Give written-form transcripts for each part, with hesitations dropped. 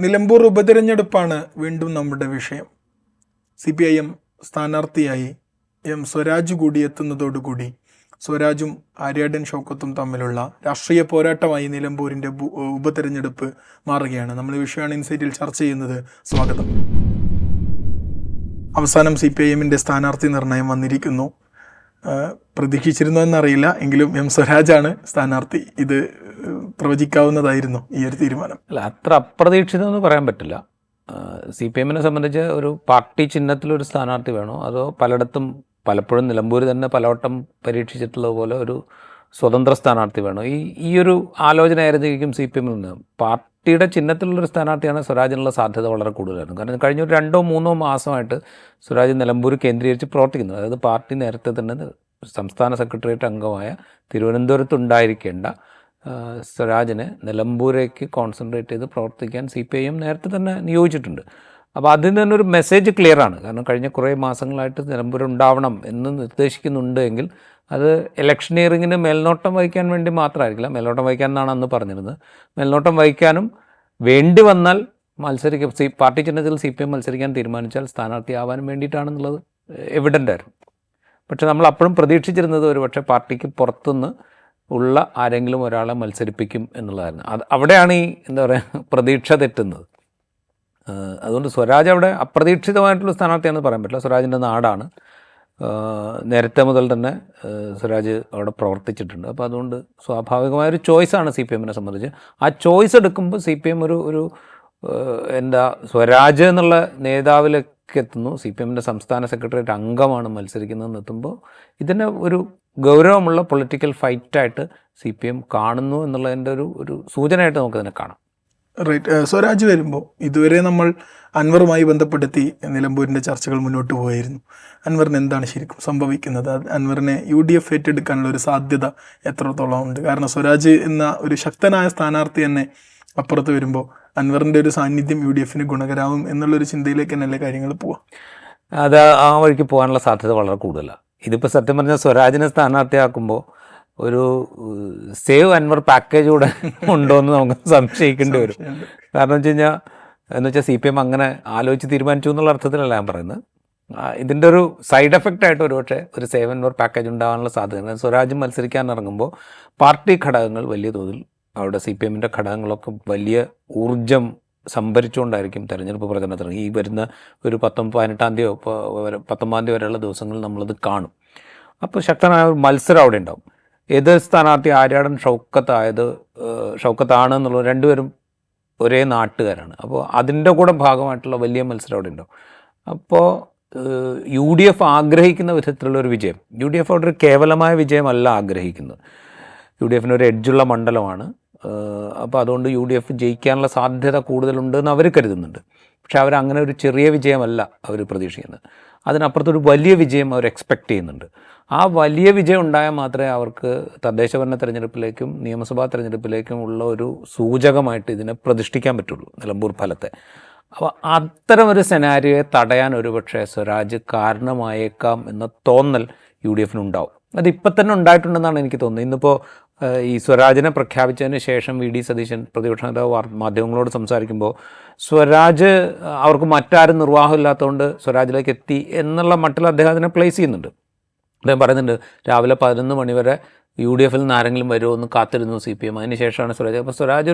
നിലമ്പൂർ ഉപതെരഞ്ഞെടുപ്പാണ് വീണ്ടും നമ്മുടെ വിഷയം. CPIM സ്ഥാനാർത്ഥിയായി സ്വരാജ് കൂടി എത്തുന്നതോടുകൂടി സ്വരാജും ആര്യാടൻ ഷൗക്കത്തും തമ്മിലുള്ള രാഷ്ട്രീയ പോരാട്ടമായി നിലമ്പൂരിൻ്റെ ഉപതെരഞ്ഞെടുപ്പ് മാറുകയാണ്. നമ്മൾ ഈ വിഷയമാണ് ഇൻസൈറ്റിൽ ചർച്ച ചെയ്യുന്നത്. സ്വാഗതം. അവസാനം CPIMൻ്റെ സ്ഥാനാർത്ഥി നിർണയം വന്നിരിക്കുന്നു. പ്രതീക്ഷിച്ചിരുന്നോ എന്നറിയില്ല, എങ്കിലും സ്വരാജാണ് സ്ഥാനാർത്ഥി. ഇത് പ്രവചിക്കാവുന്നതായിരുന്നു ഈ ഒരു തീരുമാനം? അല്ല, അത്ര അപ്രതീക്ഷിതമെന്ന് പറയാൻ പറ്റില്ല. CPIMനെ സംബന്ധിച്ച് ഒരു പാർട്ടി ചിഹ്നത്തിലൊരു സ്ഥാനാർത്ഥി വേണോ, അതോ പലപ്പോഴും നിലമ്പൂർ തന്നെ പലവട്ടം പരീക്ഷിച്ചിട്ടുള്ളത് പോലെ ഒരു സ്വതന്ത്ര സ്ഥാനാർത്ഥി വേണോ, ഈ ഒരു ആലോചനയായിരുന്നിരിക്കും CPIMൽ നിന്ന്. പാർട്ടിയുടെ ചിഹ്നത്തിലുള്ളൊരു സ്ഥാനാർത്ഥിയാണ് സ്വരാജിനുള്ള സാധ്യത വളരെ കൂടുതലായിരുന്നു. കാരണം കഴിഞ്ഞ ഒരു 2-3 മാസമായിട്ട് സ്വരാജ് നിലമ്പൂർ കേന്ദ്രീകരിച്ച് പ്രവർത്തിക്കുന്നു. അതായത് പാർട്ടി നേരത്തെ തന്നെ സംസ്ഥാന സെക്രട്ടേറിയറ്റ് അംഗമായ തിരുവനന്തപുരത്തുണ്ടായിരിക്കേണ്ട സ്വരാജിനെ നിലമ്പൂരേക്ക് കോൺസെൻട്രേറ്റ് ചെയ്ത് പ്രവർത്തിക്കാൻ CPIM നേരത്തെ തന്നെ നിയോഗിച്ചിട്ടുണ്ട്. അപ്പോൾ അതിൽ നിന്നൊരു മെസ്സേജ് ക്ലിയറാണ്. കാരണം കഴിഞ്ഞ കുറേ മാസങ്ങളായിട്ട് നിലമ്പൂർ ഉണ്ടാവണം എന്ന് നിർദ്ദേശിക്കുന്നുണ്ട് എങ്കിൽ അത് ഇലക്ഷനിയറിങ്ങിന് മേൽനോട്ടം വഹിക്കാൻ വേണ്ടി മാത്രമായിരിക്കില്ല. മേൽനോട്ടം വഹിക്കാൻ എന്നാണ് അന്ന് പറഞ്ഞിരുന്നത്. മേൽനോട്ടം വഹിക്കാനും വേണ്ടി വന്നാൽ പാർട്ടി ചിഹ്നത്തിൽ CPIM മത്സരിക്കാൻ തീരുമാനിച്ചാൽ സ്ഥാനാർത്ഥിയാവാനും വേണ്ടിയിട്ടാണെന്നുള്ളത് എവിഡൻ്റ് ആയിരുന്നു. പക്ഷെ നമ്മൾ അപ്പോഴും പ്രതീക്ഷിച്ചിരുന്നത് ഒരു പക്ഷേ പാർട്ടിക്ക് പുറത്തുനിന്ന് ഉള്ള ആരെങ്കിലും ഒരാളെ മത്സരിപ്പിക്കും എന്നുള്ളതായിരുന്നു. അവിടെയാണ് എന്താ പറയുക, പ്രതീക്ഷ തെറ്റുന്നത്. അതുകൊണ്ട് സ്വരാജ് അവിടെ അപ്രതീക്ഷിതമായിട്ടുള്ള സ്ഥാനാർത്ഥിയാണെന്ന് പറയാൻ പറ്റില്ല. സ്വരാജിൻ്റെ നാടാണ്. നേരത്തെ മുതൽ തന്നെ സ്വരാജ് അവിടെ പ്രവർത്തിച്ചിട്ടുണ്ട്. അപ്പോൾ അതുകൊണ്ട് സ്വാഭാവികമായൊരു ചോയ്സാണ് CPIMനെ സംബന്ധിച്ച്. ആ ചോയ്സ് എടുക്കുമ്പോൾ CPIM ഒരു സ്വരാജ് എന്നുള്ള നേതാവിലേക്ക് എത്തുന്നു. CPIMൻ്റെ സംസ്ഥാന സെക്രട്ടേറിയറ്റ് അംഗമാണ് മത്സരിക്കുന്നതെന്ന് എത്തുമ്പോൾ ഇതിനെ ഒരു ഗൗരവമുള്ള പൊളിറ്റിക്കൽ ഫൈറ്റായിട്ട് CPIM കാണുന്നു എന്നുള്ളതിൻ്റെ ഒരു സൂചനയായിട്ട് നമുക്കതിനെ കാണാം. റൈറ്റ്. സ്വരാജ് വരുമ്പോൾ ഇതുവരെ നമ്മൾ അൻവറുമായി ബന്ധപ്പെടുത്തി നിലമ്പൂരിൻ്റെ ചർച്ചകൾ മുന്നോട്ട് പോയിരുന്നു. അൻവറിന് എന്താണ് ശരിക്കും സംഭവിക്കുന്നത്? അൻവറിനെ UDF ഏറ്റെടുക്കാനുള്ള ഒരു സാധ്യത എത്രത്തോളം ഉണ്ട്? കാരണം സ്വരാജ് എന്ന ഒരു ശക്തനായ സ്ഥാനാർത്ഥി തന്നെ അപ്പുറത്ത് വരുമ്പോൾ അൻവറിൻ്റെ ഒരു സാന്നിധ്യം UDFന് ഗുണകരാവും എന്നുള്ളൊരു ചിന്തയിലേക്ക് തന്നെയല്ലേ കാര്യങ്ങൾ പോവാം? അത് ആ വഴിക്ക് പോകാനുള്ള സാധ്യത വളരെ കൂടുതലാണ്. ഇതിപ്പോൾ സത്യം പറഞ്ഞാൽ സ്വരാജിനെ സ്ഥാനാർത്ഥിയാക്കുമ്പോൾ ഒരു സേവ് അൻവർ പാക്കേജ് കൂടെ ഉണ്ടോ എന്ന് നമുക്ക് സംശയിക്കേണ്ടി വരും. കാരണം വെച്ചാൽ CPIM അങ്ങനെ ആലോചിച്ച് തീരുമാനിച്ചു എന്നുള്ള അർത്ഥത്തിലല്ല ഞാൻ പറയുന്നത്. ഇതിൻ്റെ ഒരു സൈഡ് എഫക്റ്റായിട്ട് ഒരുപക്ഷെ ഒരു സേവ് അൻവർ പാക്കേജ് ഉണ്ടാകാനുള്ള സാധ്യത. സ്വരാജ് മത്സരിക്കാൻ ഇറങ്ങുമ്പോൾ പാർട്ടി ഘടകങ്ങൾ വലിയ തോതിൽ അവിടെ CPIMൻ്റെ ഘടകങ്ങളൊക്കെ വലിയ ഊർജം സംഭരിച്ചുകൊണ്ടായിരിക്കും തെരഞ്ഞെടുപ്പ് പ്രചരണത്തിന്. ഈ വരുന്ന ഒരു 19-18 തീയതി വരെയുള്ള ദിവസങ്ങളിൽ നമ്മളത് കാണും. അപ്പോൾ ശക്തനായ ഒരു മത്സരം അവിടെ ഉണ്ടാവും. ഏത് സ്ഥാനാർത്ഥി ആര്യാടൻ ഷൗക്കത്താണ് എന്നുള്ളത് രണ്ടുപേരും ഒരേ നാട്ടുകാരാണ്. അപ്പോൾ അതിൻ്റെ കൂടെ ഭാഗമായിട്ടുള്ള വലിയ മത്സരം അവിടെ ഉണ്ടാവും. അപ്പോൾ UDF ആഗ്രഹിക്കുന്ന വിധത്തിലുള്ളൊരു വിജയം, UDF അവിടെ ഒരു കേവലമായ വിജയമല്ല ആഗ്രഹിക്കുന്നത്. UDFന് ഒരു എഡ്ജുള്ള മണ്ഡലമാണ്. അപ്പോൾ അതുകൊണ്ട് UDF ജയിക്കാനുള്ള സാധ്യത കൂടുതലുണ്ടെന്ന് അവർ കരുതുന്നുണ്ട്. പക്ഷെ അവരങ്ങനെ ഒരു ചെറിയ വിജയമല്ല അവർ പ്രതീക്ഷിക്കുന്നത്. അതിനപ്പുറത്തൊരു വലിയ വിജയം അവർ എക്സ്പെക്റ്റ് ചെയ്യുന്നുണ്ട്. ആ വലിയ വിജയം ഉണ്ടായാൽ മാത്രമേ അവർക്ക് തദ്ദേശഭരണ തെരഞ്ഞെടുപ്പിലേക്കും നിയമസഭാ തെരഞ്ഞെടുപ്പിലേക്കും ഉള്ള ഒരു സൂചകമായിട്ട് ഇതിനെ പ്രതിഷ്ഠിക്കാൻ പറ്റുള്ളൂ, നിലമ്പൂർ ഫലത്തെ. അപ്പോൾ അത്തരമൊരു സെനാരിയോയെ തടയാൻ ഒരുപക്ഷെ സ്വരാജ് കാരണമായേക്കാം എന്ന തോന്നൽ UDFനുണ്ടാവും. അതിപ്പോൾ തന്നെ ഉണ്ടായിട്ടുണ്ടെന്നാണ് എനിക്ക് തോന്നുന്നത്. ഇന്നിപ്പോൾ ഈ സ്വരാജിനെ പ്രഖ്യാപിച്ചതിന് ശേഷം VD സതീശൻ പ്രതിപക്ഷ നേതാവ് മാധ്യമങ്ങളോട് സംസാരിക്കുമ്പോൾ സ്വരാജ് അവർക്ക് മറ്റാരും നിർവാഹമില്ലാത്തതുകൊണ്ട് സ്വരാജിലേക്ക് എത്തി എന്നുള്ള മട്ടിൽ അദ്ദേഹം അതിനെ പ്ലേസ് ചെയ്യുന്നുണ്ട്. അദ്ദേഹം പറയുന്നുണ്ട്, രാവിലെ 11 മണി വരെ UDFൽ നിന്ന് ആരെങ്കിലും വരുമോ എന്ന് കാത്തിരുന്നു CPIM, അതിന് ശേഷമാണ് സ്വരാജ്. അപ്പോൾ സ്വരാജ്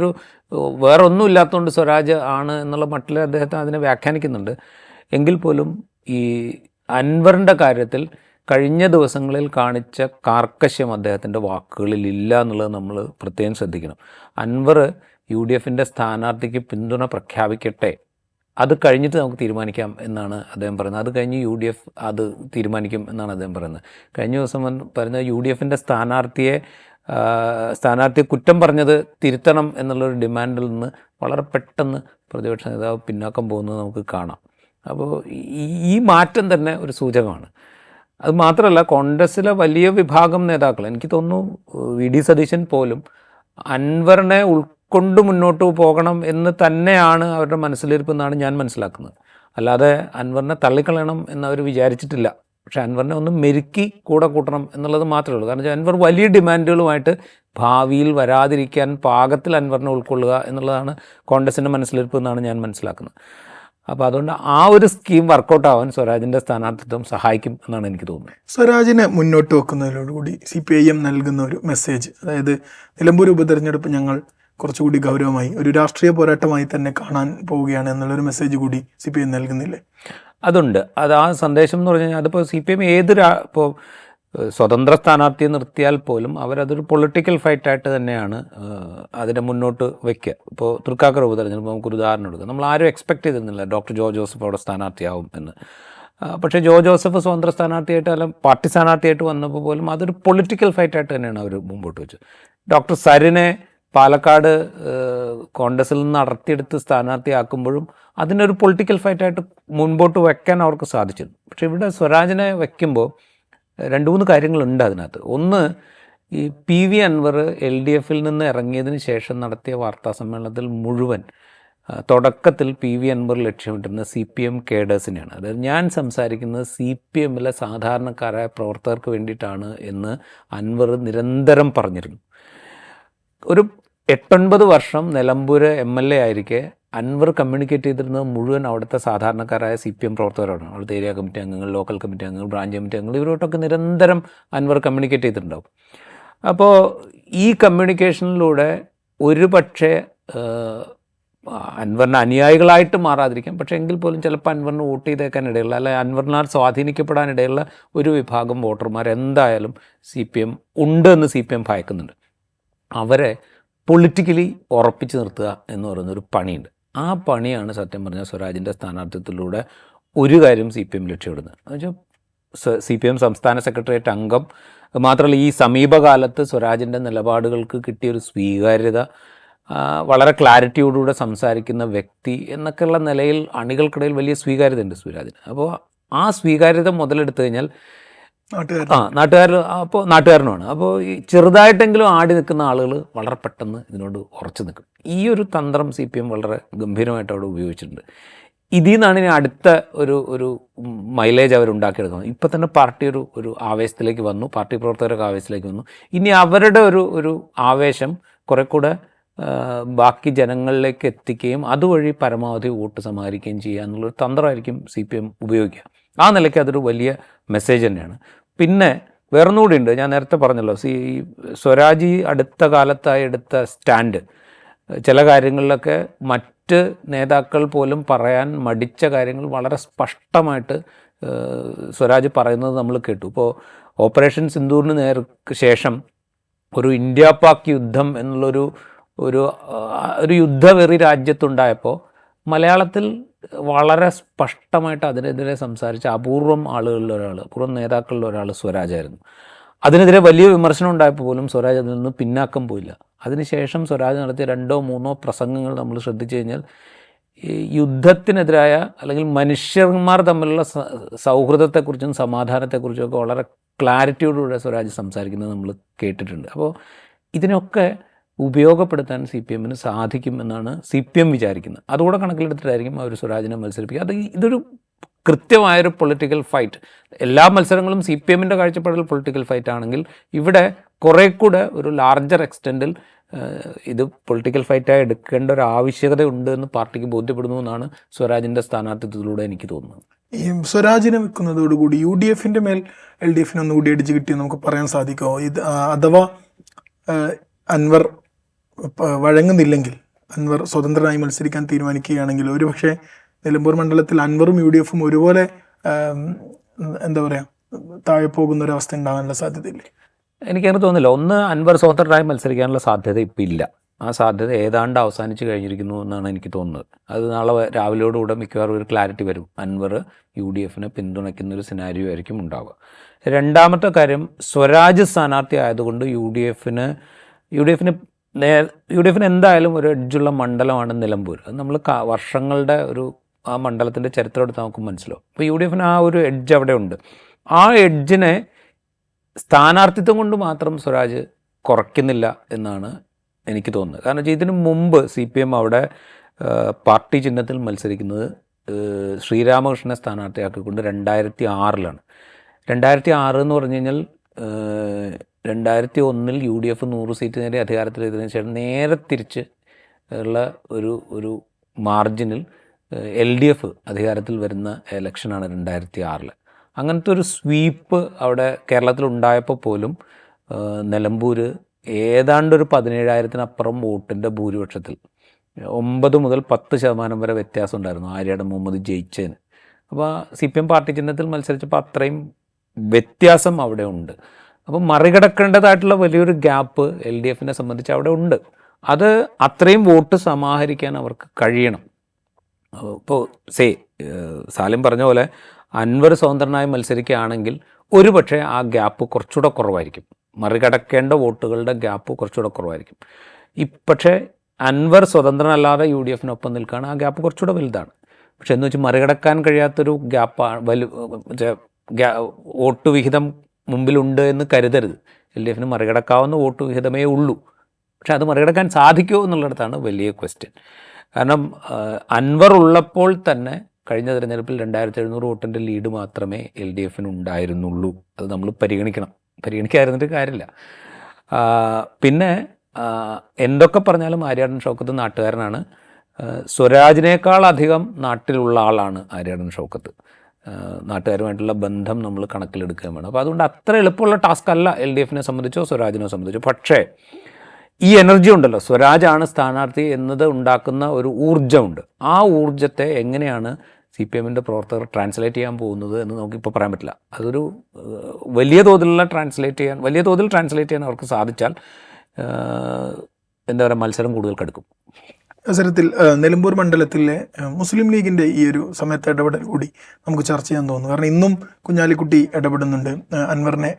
വേറെ ഒന്നും ഇല്ലാത്തതുകൊണ്ട് സ്വരാജ് ആണ് എന്നുള്ള മട്ടിൽ അദ്ദേഹത്തെ അതിനെ വ്യാഖ്യാനിക്കുന്നുണ്ട്. എങ്കിൽ പോലും ഈ അൻവറിൻ്റെ കാര്യത്തിൽ കഴിഞ്ഞ ദിവസങ്ങളിൽ കാണിച്ച കാർക്കശ്യം അദ്ദേഹത്തിൻ്റെ വാക്കുകളിൽ ഇല്ല എന്നുള്ളത് നമ്മൾ പ്രത്യേകം ശ്രദ്ധിക്കണം. അൻവർ UDFൻ്റെ സ്ഥാനാർത്ഥിക്ക് പിന്തുണ പ്രഖ്യാപിക്കട്ടെ, അത് കഴിഞ്ഞിട്ട് നമുക്ക് തീരുമാനിക്കാം എന്നാണ് അദ്ദേഹം പറയുന്നത്. അത് കഴിഞ്ഞ് UDF അത് തീരുമാനിക്കും എന്നാണ് അദ്ദേഹം പറയുന്നത്. കഴിഞ്ഞ ദിവസം പറഞ്ഞ UDFൻ്റെ സ്ഥാനാർത്ഥിയെ കുറ്റം പറഞ്ഞത് തിരുത്തണം എന്നുള്ളൊരു ഡിമാൻഡിൽ നിന്ന് വളരെ പെട്ടെന്ന് പ്രതിപക്ഷ നേതാവ് പിന്നാക്കം പോകുന്നത് നമുക്ക് കാണാം. അപ്പോൾ ഈ മാറ്റം തന്നെ ഒരു സൂചകമാണ്. അത് മാത്രമല്ല, കോൺഗ്രസ്സിലെ വലിയ വിഭാഗം നേതാക്കൾ, എനിക്ക് തോന്നുന്നു VD സതീശൻ പോലും അൻവറിനെ ഉൾക്കൊണ്ട് മുന്നോട്ട് പോകണം എന്ന് തന്നെയാണ് അവരുടെ മനസ്സിലിരിപ്പെന്നാണ് ഞാൻ മനസ്സിലാക്കുന്നത്. അല്ലാതെ അൻവറിനെ തള്ളിക്കളയണം എന്നവർ വിചാരിച്ചിട്ടില്ല പക്ഷേ അൻവറിനെ ഒന്ന് മെരുക്കി കൂടെ കൂട്ടണം എന്നുള്ളത് മാത്രമേ ഉള്ളൂ. കാരണം വെച്ചാൽ അൻവർ വലിയ ഡിമാൻഡുകളുമായിട്ട് ഭാവിയിൽ വരാതിരിക്കാൻ പാകത്തിൽ അൻവറിനെ ഉൾക്കൊള്ളുക എന്നുള്ളതാണ് കോൺഗ്രസിൻ്റെ മനസ്സിലിരിപ്പ് എന്നാണ് ഞാൻ മനസ്സിലാക്കുന്നത്. അപ്പോൾ അതുകൊണ്ട് ആ ഒരു സ്കീം വർക്കൗട്ട് ആവാൻ സ്വരാജിൻ്റെ സ്ഥാനാർത്ഥിത്വം സഹായിക്കും എന്നാണ് എനിക്ക് തോന്നുന്നത്. സ്വരാജിനെ മുന്നോട്ട് വെക്കുന്നതിലോടുകൂടി CPIM നൽകുന്ന ഒരു മെസ്സേജ്, അതായത് നിലമ്പൂർ ഉപതെരഞ്ഞെടുപ്പ് ഞങ്ങൾ കുറച്ചുകൂടി ഗൗരവമായി ഒരു രാഷ്ട്രീയ പോരാട്ടമായി തന്നെ കാണാൻ പോവുകയാണ് എന്നുള്ളൊരു മെസ്സേജ് കൂടി CPIM നൽകുന്നില്ലേ? അതുണ്ട്. അത് ആ സന്ദേശം എന്ന് പറഞ്ഞു കഴിഞ്ഞാൽ അതിപ്പോൾ CPIM ഇപ്പോൾ സ്വതന്ത്ര സ്ഥാനാർത്ഥിയെ നിർത്തിയാൽ പോലും അവരതൊരു പൊളിറ്റിക്കൽ ഫൈറ്റായിട്ട് തന്നെയാണ് അതിനെ മുന്നോട്ട് വയ്ക്കുക. ഇപ്പോൾ തൃക്കാക്കര ഉപതെരഞ്ഞെടുപ്പ് നമുക്കൊരു ഉദാഹരണം എടുക്കുക. നമ്മൾ ആരും എക്സ്പെക്ട് ചെയ്തിരുന്നില്ല ഡോക്ടർ ജോ ജോസഫ് അവിടെ സ്ഥാനാർത്ഥിയാവും എന്ന്. പക്ഷേ ജോ ജോസഫ് സ്വതന്ത്ര സ്ഥാനാർത്ഥിയായിട്ട് അല്ല പാർട്ടി സ്ഥാനാർത്ഥിയായിട്ട് വന്നപ്പോൾ പോലും അതൊരു പൊളിറ്റിക്കൽ ഫൈറ്റായിട്ട് തന്നെയാണ് അവർ മുമ്പോട്ട് വെച്ചത്. ഡോക്ടർ സരിനെ പാലക്കാട് കോൺഗ്രസിൽ നിന്ന് അടർത്തിയെടുത്ത് സ്ഥാനാർത്ഥിയാക്കുമ്പോഴും അതിനൊരു പൊളിറ്റിക്കൽ ഫൈറ്റായിട്ട് മുൻപോട്ട് വയ്ക്കാൻ അവർക്ക് സാധിച്ചിരുന്നു. പക്ഷേ ഇവിടെ സ്വരാജിനെ വയ്ക്കുമ്പോൾ 2-3 കാര്യങ്ങളുണ്ട് അതിനകത്ത്. ഒന്ന്, ഈ PV അൻവർ LDFിൽ നിന്ന് ഇറങ്ങിയതിന് ശേഷം നടത്തിയ വാർത്താ സമ്മേളനത്തിൽ മുഴുവൻ തുടക്കത്തിൽ PV അൻവർ ലക്ഷ്യമിട്ടിരുന്ന CPM കേഡേഴ്സിനെയാണ്. അതായത് ഞാൻ സംസാരിക്കുന്നത് CPMലെ സാധാരണക്കാരായ പ്രവർത്തകർക്ക് വേണ്ടിയിട്ടാണ് എന്ന് അൻവർ നിരന്തരം പറഞ്ഞിരുന്നു. ഒരു 8-9 വർഷം നിലമ്പൂർ MLA ആയിരിക്കെ അൻവർ കമ്മ്യൂണിക്കേറ്റ് ചെയ്തിരുന്നത് മുഴുവൻ അവിടുത്തെ സാധാരണക്കാരായ CPM പ്രവർത്തകരോടാണ്. അവിടുത്തെ ഏരിയ കമ്മിറ്റി അംഗങ്ങൾ, ലോക്കൽ കമ്മിറ്റി അംഗങ്ങൾ, ബ്രാഞ്ച് കമ്മിറ്റി അംഗങ്ങൾ, ഇവരോട്ടൊക്കെ നിരന്തരം അൻവർ കമ്മ്യൂണിക്കേറ്റ് ചെയ്തിട്ടുണ്ടാവും. അപ്പോൾ ഈ കമ്മ്യൂണിക്കേഷനിലൂടെ ഒരു പക്ഷേ അൻവറിന് അനുയായികളായിട്ട് മാറാതിരിക്കാം, പക്ഷേ എങ്കിൽ പോലും ചിലപ്പോൾ അൻവറിന് വോട്ട് ചെയ്തേക്കാൻ ഇടയുള്ള, അല്ലെങ്കിൽ അൻവറിനാൽ സ്വാധീനിക്കപ്പെടാനിടയുള്ള ഒരു വിഭാഗം വോട്ടർമാർ എന്തായാലും CPM ഉണ്ട് എന്ന് CPM ഭയക്കുന്നുണ്ട്. അവരെ പൊളിറ്റിക്കലി ഉറപ്പിച്ച് നിർത്തുക എന്ന് പറയുന്നൊരു പണിയുണ്ട്. ആ പണിയാണ് സത്യം പറഞ്ഞാൽ സ്വരാജിൻ്റെ സ്ഥാനാർത്ഥിത്വത്തിലൂടെ ഒരു കാര്യം CPM ലക്ഷ്യമിടുന്നത്. എന്നുവെച്ചാൽ CPM സംസ്ഥാന സെക്രട്ടേറിയറ്റ് അംഗം മാത്രമല്ല, ഈ സമീപകാലത്ത് സ്വരാജിൻ്റെ നിലപാടുകൾക്ക് കിട്ടിയൊരു സ്വീകാര്യത, വളരെ ക്ലാരിറ്റിയോടുകൂടെ സംസാരിക്കുന്ന വ്യക്തി എന്നൊക്കെയുള്ള നിലയിൽ അണികൾക്കിടയിൽ വലിയ സ്വീകാര്യതയുണ്ട് സ്വരാജിന്. അപ്പോൾ ആ സ്വീകാര്യത മുതലെടുത്തു കഴിഞ്ഞാൽ നാട്ടുകാരനുമാണ്. അപ്പോൾ ഈ ചെറുതായിട്ടെങ്കിലും ആടി നിൽക്കുന്ന ആളുകൾ വളരെ പെട്ടെന്ന് ഇതിനോട് ഉറച്ചു നിൽക്കും. ഈ ഒരു തന്ത്രം CPM വളരെ ഗംഭീരമായിട്ട് അവിടെ ഉപയോഗിച്ചിട്ടുണ്ട്. ഇതിൽ നിന്നാണ് ഇനി അടുത്ത ഒരു മൈലേജ് അവരുണ്ടാക്കിയെടുക്കുന്നത്. ഇപ്പം തന്നെ പാർട്ടി ഒരു ആവേശത്തിലേക്ക് വന്നു, പാർട്ടി പ്രവർത്തകരൊക്കെ ആവേശത്തിലേക്ക് വന്നു. ഇനി അവരുടെ ഒരു ആവേശം കുറെ കൂടെ ബാക്കി ജനങ്ങളിലേക്ക് എത്തിക്കുകയും അതുവഴി പരമാവധി വോട്ട് സമാഹരിക്കുകയും ചെയ്യുക എന്നുള്ളൊരു തന്ത്രമായിരിക്കും CPM ഉപയോഗിക്കുക. ആ നിലയ്ക്ക് അതൊരു വലിയ മെസ്സേജ് തന്നെയാണ്. പിന്നെ വേറൊന്നുകൂടി ഉണ്ട്. ഞാൻ നേരത്തെ പറഞ്ഞല്ലോ, സ്വരാജ് അടുത്ത കാലത്തായി എടുത്ത സ്റ്റാൻഡ്, ചില കാര്യങ്ങളിലൊക്കെ മറ്റ് നേതാക്കൾ പോലും പറയാൻ മടിച്ച കാര്യങ്ങൾ വളരെ സ്പഷ്ടമായിട്ട് സ്വരാജ് പറയുന്നത് നമ്മൾ കേട്ടു. ഇപ്പോൾ ഓപ്പറേഷൻ സിന്ദൂറിന് ശേഷം ഒരു ഇന്ത്യ പാക് യുദ്ധം എന്നുള്ളൊരു യുദ്ധവെറി രാജ്യത്തുണ്ടായപ്പോൾ മലയാളത്തിൽ വളരെ സ്പഷ്ടമായിട്ട് അതിനെതിരെ സംസാരിച്ച അപൂർവം നേതാക്കളിൽ ഒരാൾ സ്വരാജായിരുന്നു. അതിനെതിരെ വലിയ വിമർശനം ഉണ്ടായപ്പോൾ പോലും സ്വരാജ് അതിൽ നിന്ന് പിന്നാക്കം പോയില്ല. അതിനുശേഷം സ്വരാജ് നടത്തിയ 2-3 പ്രസംഗങ്ങൾ നമ്മൾ ശ്രദ്ധിച്ചു കഴിഞ്ഞാൽ ഈ യുദ്ധത്തിനെതിരായ അല്ലെങ്കിൽ മനുഷ്യന്മാർ തമ്മിലുള്ള സൗഹൃദത്തെക്കുറിച്ചും സമാധാനത്തെക്കുറിച്ചും ഒക്കെ വളരെ ക്ലാരിറ്റിയോടുകൂടെ സ്വരാജ് സംസാരിക്കുന്നത് നമ്മൾ കേട്ടിട്ടുണ്ട്. അപ്പോൾ ഇതിനൊക്കെ ഉപയോഗപ്പെടുത്താൻ CPMന് സാധിക്കും എന്നാണ് CPM വിചാരിക്കുന്നത്. അതുകൂടെ കണക്കിലെടുത്തിട്ടായിരിക്കും അവർ സ്വരാജിനെ മത്സരിപ്പിക്കുക. ഇതൊരു കൃത്യമായൊരു പൊളിറ്റിക്കൽ ഫൈറ്റ്. എല്ലാ മത്സരങ്ങളും CPMൻ്റെ കാഴ്ചപ്പാടിൽ പൊളിറ്റിക്കൽ ഫൈറ്റ് ആണെങ്കിൽ ഇവിടെ കുറേ കൂടെ ഒരു ലാർജർ എക്സ്റ്റെൻഡിൽ ഇത് പൊളിറ്റിക്കൽ ഫൈറ്റായി എടുക്കേണ്ട ഒരു ആവശ്യകത ഉണ്ട് എന്ന് പാർട്ടിക്ക് ബോധ്യപ്പെടുന്നു എന്നാണ് സ്വരാജിൻ്റെ സ്ഥാനാർത്ഥിത്വത്തിലൂടെ എനിക്ക് തോന്നുന്നത്. ഈ സ്വരാജിനെ വെക്കുന്നതോടുകൂടി UDFൻ്റെ മേൽ LDFന് ഒന്നുകൂടി അടിച്ച് കിട്ടിയെന്ന് നമുക്ക് പറയാൻ സാധിക്കുമോ? ഇത് അഥവാ അൻവർ വഴങ്ങുന്നില്ലെങ്കിൽ, അൻവർ സ്വതന്ത്രനായി മത്സരിക്കാൻ തീരുമാനിക്കുകയാണെങ്കിൽ ഒരുപക്ഷെ നിലമ്പൂർ മണ്ഡലത്തിൽ അൻവറും UDFും ഒരുപോലെ എന്താ പറയുക താഴെ പോകുന്ന ഒരവസ്ഥ ഉണ്ടാകാനുള്ള സാധ്യതയില്ലേ? എനിക്കങ്ങനെ തോന്നുന്നില്ല. ഒന്ന്, അൻവർ സ്വതന്ത്രനായി മത്സരിക്കാനുള്ള സാധ്യത ഇപ്പം ഇല്ല. ആ സാധ്യത ഏതാണ്ട് അവസാനിച്ച് കഴിഞ്ഞിരിക്കുന്നു എന്നാണ് എനിക്ക് തോന്നുന്നത്. അത് നാളെ രാവിലെയോടുകൂടെ മിക്കവാറും ഒരു ക്ലാരിറ്റി വരും. അൻവർ UDFനെ പിന്തുണയ്ക്കുന്നൊരു സിനാരിയോ ആയിരിക്കും ഉണ്ടാവുക. രണ്ടാമത്തെ കാര്യം, സ്വരാജ് സ്ഥാനാർത്ഥി ആയതുകൊണ്ട് UDFന് എന്തായാലും ഒരു എഡ്ജുള്ള മണ്ഡലമാണ് നിലമ്പൂർ. അത് നമ്മൾ വർഷങ്ങളുടെ ആ മണ്ഡലത്തിൻ്റെ ചരിത്രം എടുത്ത് നമുക്ക് മനസ്സിലാവും. അപ്പോൾ UDFന് ആ ഒരു എഡ്ജ് അവിടെ ഉണ്ട്. ആ എഡ്ജിനെ സ്ഥാനാർത്ഥിത്വം കൊണ്ട് മാത്രം സ്വരാജ് കുറയ്ക്കുന്നില്ല എന്നാണ് എനിക്ക് തോന്നുന്നത്. കാരണം വെച്ചാൽ ഇതിനു മുമ്പ് CPM അവിടെ പാർട്ടി ചിഹ്നത്തിൽ മത്സരിക്കുന്നത് ശ്രീരാമകൃഷ്ണനെ സ്ഥാനാർത്ഥിയാക്കിക്കൊണ്ട് 2006 2006 എന്ന് പറഞ്ഞു കഴിഞ്ഞാൽ 2001 UDF 100 സീറ്റ് നേടി അധികാരത്തിലെത്തിയതിനു ശേഷം നേരെ തിരിച്ച് ഉള്ള ഒരു മാർജിനിൽ LDF അധികാരത്തിൽ വരുന്ന ഇലക്ഷനാണ് 2006. അങ്ങനത്തെ ഒരു സ്വീപ്പ് അവിടെ കേരളത്തിലുണ്ടായപ്പോൾ പോലും നിലമ്പൂർ ഏതാണ്ടൊരു 17,000-അപ്പുറം വോട്ടിൻ്റെ ഭൂരിപക്ഷത്തിൽ 9 മുതൽ 10% വരെ വ്യത്യാസം ഉണ്ടായിരുന്നു ആര്യാടൻ മുഹമ്മദ് ജയിച്ചതിന്. അപ്പോൾ CPM പാർട്ടി ചിഹ്നത്തിൽ മത്സരിച്ചപ്പോൾ അത്രയും വ്യത്യാസം അവിടെ ഉണ്ട്. അപ്പോൾ മറികടക്കേണ്ടതായിട്ടുള്ള വലിയൊരു ഗ്യാപ്പ് LDFനെ സംബന്ധിച്ച് അവിടെ ഉണ്ട്. അത് അത്രയും വോട്ട് സമാഹരിക്കാൻ അവർക്ക് കഴിയണം. ഇപ്പോൾ സാലിം പറഞ്ഞ പോലെ അൻവർ സ്വതന്ത്രനായി മത്സരിക്കുകയാണെങ്കിൽ ഒരു പക്ഷേ ആ ഗ്യാപ്പ് കുറച്ചുകൂടെ കുറവായിരിക്കും, മറികടക്കേണ്ട വോട്ടുകളുടെ ഗ്യാപ്പ് കുറച്ചുകൂടെ കുറവായിരിക്കും. പക്ഷേ അൻവർ സ്വതന്ത്രനല്ലാതെ UDFനൊപ്പം നിൽക്കുകയാണ്, ആ ഗ്യാപ്പ് കുറച്ചുകൂടെ വലുതാണ്. പക്ഷെ എന്ന് വെച്ചാൽ മറികടക്കാൻ കഴിയാത്തൊരു ഗ്യാപ്പാണ്, വോട്ട് വിഹിതം മുമ്പിലുണ്ട് എന്ന് കരുതരുത്. LDFന് മറികടക്കാവുന്ന വോട്ട് വിഹിതമേ ഉള്ളൂ. പക്ഷെ അത് മറികടക്കാൻ സാധിക്കുമോ എന്നുള്ളിടത്താണ് വലിയ ക്വസ്റ്റ്യൻ. കാരണം അൻവർ ഉള്ളപ്പോൾ തന്നെ കഴിഞ്ഞ തെരഞ്ഞെടുപ്പിൽ 2,700 വോട്ടിൻ്റെ ലീഡ് മാത്രമേ LDFന് ഉണ്ടായിരുന്നുള്ളൂ. അത് നമ്മൾ പരിഗണിക്കാതിരുന്നിട്ട് കാര്യമില്ല. പിന്നെ എന്തൊക്കെ പറഞ്ഞാലും ആര്യാടൻ ഷൗക്കത്ത് നാട്ടുകാരനാണ്. സ്വരാജിനേക്കാൾ അധികം നാട്ടിലുള്ള ആളാണ് ആര്യാടൻ ഷൗക്കത്ത്. നാട്ടുകാരുമായിട്ടുള്ള ബന്ധം നമ്മൾ കണക്കിലെടുക്കുകയും വേണം. അപ്പോൾ അതുകൊണ്ട് അത്ര എളുപ്പമുള്ള ടാസ്ക് അല്ല LDFനെ സംബന്ധിച്ചോ സ്വരാജിനെ സംബന്ധിച്ചോ. പക്ഷേ ഈ എനർജി ഉണ്ടല്ലോ, സ്വരാജാണ് സ്ഥാനാർത്ഥി എന്നത് ഉണ്ടാക്കുന്ന ഒരു ഊർജ്ജമുണ്ട്. ആ ഊർജ്ജത്തെ എങ്ങനെയാണ് CPMൻ്റെ പ്രവർത്തകർ ട്രാൻസ്ലേറ്റ് ചെയ്യാൻ പോകുന്നത് എന്ന് നമുക്കിപ്പോൾ പറയാൻ പറ്റില്ല. അതൊരു വലിയ തോതിൽ ട്രാൻസ്ലേറ്റ് ചെയ്യാൻ അവർക്ക് സാധിച്ചാൽ എന്താ പറയുക, മത്സരം കൂടുതൽ കടുക്കും. അവസരത്തിൽ നിലമ്പൂർ മണ്ഡലത്തിലെ മുസ്ലിം ലീഗിൻ്റെ ഈ ഒരു സമയത്തെ ഇടപെടൽ കൂടി നമുക്ക് ചർച്ച ചെയ്യാൻ തോന്നുന്നു. കാരണം ഇന്നും കുഞ്ഞാലിക്കുട്ടി ഇടപെടുന്നുണ്ട് അൻവറിനെ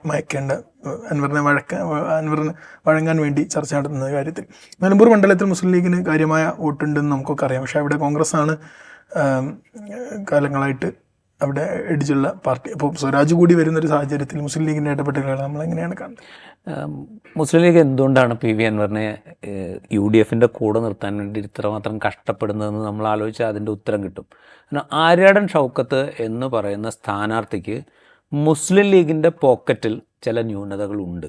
വഴങ്ങാൻ വേണ്ടി ചർച്ച നടത്തുന്ന കാര്യത്തിൽ. നിലമ്പൂർ മണ്ഡലത്തിൽ മുസ്ലിം ലീഗിന് കാര്യമായ വോട്ടുണ്ടെന്ന് നമുക്കൊക്കെ അറിയാം. പക്ഷേ അവിടെ കോൺഗ്രസ്സാണ് കാലങ്ങളായിട്ട് അവിടെ ഇടിച്ചുള്ള പാർട്ടി. അപ്പോൾ സ്വരാജ് കൂടി വരുന്നൊരു സാഹചര്യത്തിൽ മുസ്ലിം ലീഗിൻ്റെ ഇടപെടലുകൾ നമ്മളെങ്ങനെയാണ് കാണുന്നത്? മുസ്ലിം ലീഗ് എന്തുകൊണ്ടാണ് PV അൻവറിനെ UDFൻ്റെ കൂടെ നിർത്താൻ വേണ്ടി ഇത്രമാത്രം കഷ്ടപ്പെടുന്നതെന്ന് നമ്മൾ ആലോചിച്ചാൽ അതിൻ്റെ ഉത്തരം കിട്ടും. കാരണം ആര്യാടൻ ഷൗക്കത്ത് എന്ന് പറയുന്ന സ്ഥാനാർത്ഥിക്ക് മുസ്ലിം ലീഗിൻ്റെ പോക്കറ്റിൽ ചില ന്യൂനതകളുണ്ട്.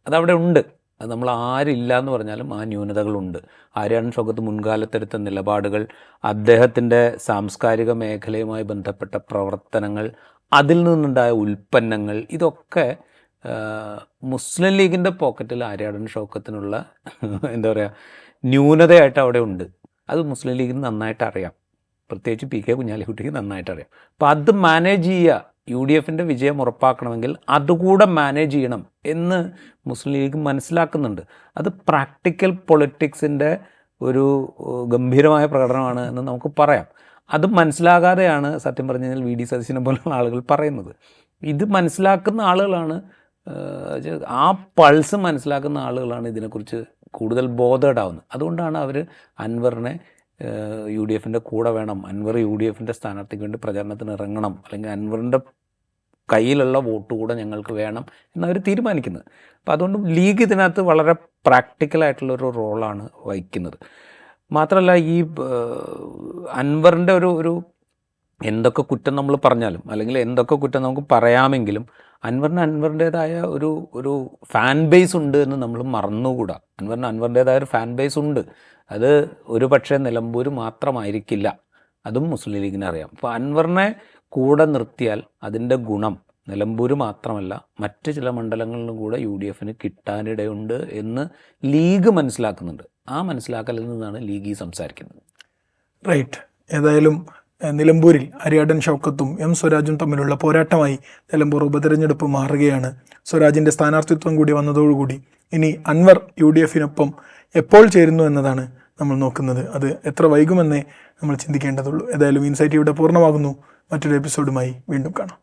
അതവിടെ ഉണ്ട്. അത് നമ്മൾ ആരില്ല എന്ന് പറഞ്ഞാലും ആ ന്യൂനതകളുണ്ട്. ആര്യാടൻ ഷൗക്കത്ത് മുൻകാലത്തെടുത്ത നിലപാടുകൾ, അദ്ദേഹത്തിൻ്റെ സാംസ്കാരിക മേഖലയുമായി ബന്ധപ്പെട്ട പ്രവർത്തനങ്ങൾ, അതിൽ നിന്നുണ്ടായ ഉൽപ്പന്നങ്ങൾ, ഇതൊക്കെ മുസ്ലിം ലീഗിൻ്റെ പോക്കറ്റിൽ ആര്യാടൻ ഷൗക്കത്തിനുള്ള എന്താ പറയുക ന്യൂനതയായിട്ട് അവിടെ ഉണ്ട്. അത് മുസ്ലിം ലീഗിന് നന്നായിട്ട് അറിയാം, പ്രത്യേകിച്ച് PK കുഞ്ഞാലിക്കുട്ടിക്ക് നന്നായിട്ട് അറിയാം. അപ്പോൾ അത് മാനേജ് ചെയ്യുക, UDFൻ്റെ വിജയം ഉറപ്പാക്കണമെങ്കിൽ അതുകൂടെ മാനേജ് ചെയ്യണം എന്ന് മുസ്ലിം ലീഗ് മനസ്സിലാക്കുന്നുണ്ട്. അത് പ്രാക്ടിക്കൽ പൊളിറ്റിക്സിൻ്റെ ഒരു ഗംഭീരമായ പ്രകടനമാണ് എന്ന് നമുക്ക് പറയാം. അത് മനസ്സിലാകാതെയാണ് സത്യം പറഞ്ഞു കഴിഞ്ഞാൽ VD സതീശനെ പോലുള്ള ആളുകൾ പറയുന്നത്. ഇത് മനസ്സിലാക്കുന്ന ആളുകളാണ്, ആ പൾസ് മനസ്സിലാക്കുന്ന ആളുകളാണ് ഇതിനെക്കുറിച്ച് കൂടുതൽ ബോധേഡാവുന്നത്. അതുകൊണ്ടാണ് അവർ അൻവറിനെ UDFൻ്റെ കൂടെ വേണം, അൻവർ UDFൻ്റെ സ്ഥാനാർത്ഥിക്ക് വേണ്ടി പ്രചാരണത്തിന് ഇറങ്ങണം, അല്ലെങ്കിൽ അൻവറിൻ്റെ കയ്യിലുള്ള വോട്ട് കൂടെ ഞങ്ങൾക്ക് വേണം എന്നവർ തീരുമാനിക്കുന്നത്. അപ്പോൾ അതുകൊണ്ട് ലീഗ് ഇതിനകത്ത് വളരെ പ്രാക്ടിക്കലായിട്ടുള്ളൊരു റോളാണ് വഹിക്കുന്നത്. മാത്രമല്ല ഈ അൻവറിൻ്റെ ഒരു എന്തൊക്കെ കുറ്റം നമ്മൾ പറഞ്ഞാലും, അല്ലെങ്കിൽ എന്തൊക്കെ കുറ്റം നമുക്ക് പറയാമെങ്കിലും, അൻവറിൻ്റേതായ ഒരു ഫാൻ ബേസ് ഉണ്ട് എന്ന് നമ്മൾ മറന്നുകൂടാ. അൻവറിൻ്റേതായ ഒരു ഫാൻ ബേസ് ഉണ്ട്. അത് ഒരു പക്ഷേ നിലമ്പൂർ മാത്രമായിരിക്കില്ല, അതും മുസ്ലിം ലീഗിന് അറിയാം. അപ്പോൾ അൻവറിനെ കൂടെ നിർത്തിയാൽ അതിൻ്റെ ഗുണം നിലമ്പൂർ മാത്രമല്ല മറ്റ് ചില മണ്ഡലങ്ങളിലും കൂടെ UDFന് കിട്ടാനിടയുണ്ട് എന്ന് ലീഗ് മനസ്സിലാക്കുന്നുണ്ട്. ആ മനസ്സിലാക്കലിൽ നിന്നാണ് ലീഗ് ഈ സംസാരിക്കുന്നത്. റൈറ്റ്. ഏതായാലും നിലമ്പൂരിൽ ആര്യാടൻ ഷൗക്കത്തും സ്വരാജും തമ്മിലുള്ള പോരാട്ടമായി നിലമ്പൂർ ഉപതെരഞ്ഞെടുപ്പ് മാറുകയാണ്. സ്വരാജിൻ്റെ സ്ഥാനാർത്ഥിത്വം കൂടി വന്നതോടുകൂടി ഇനി അൻവർ UDFനൊപ്പം എപ്പോൾ ചേരുന്നു എന്നതാണ് നമ്മൾ നോക്കുന്നത്. അത് എത്ര വൈകുമെന്നേ നമ്മൾ ചിന്തിക്കേണ്ടതുള്ളൂ. ഏതായാലും ഇൻസൈറ്റ് ഇവിടെ പൂർണ്ണമാകുന്നു. മറ്റൊരു എപ്പിസോഡുമായി വീണ്ടും കാണാം.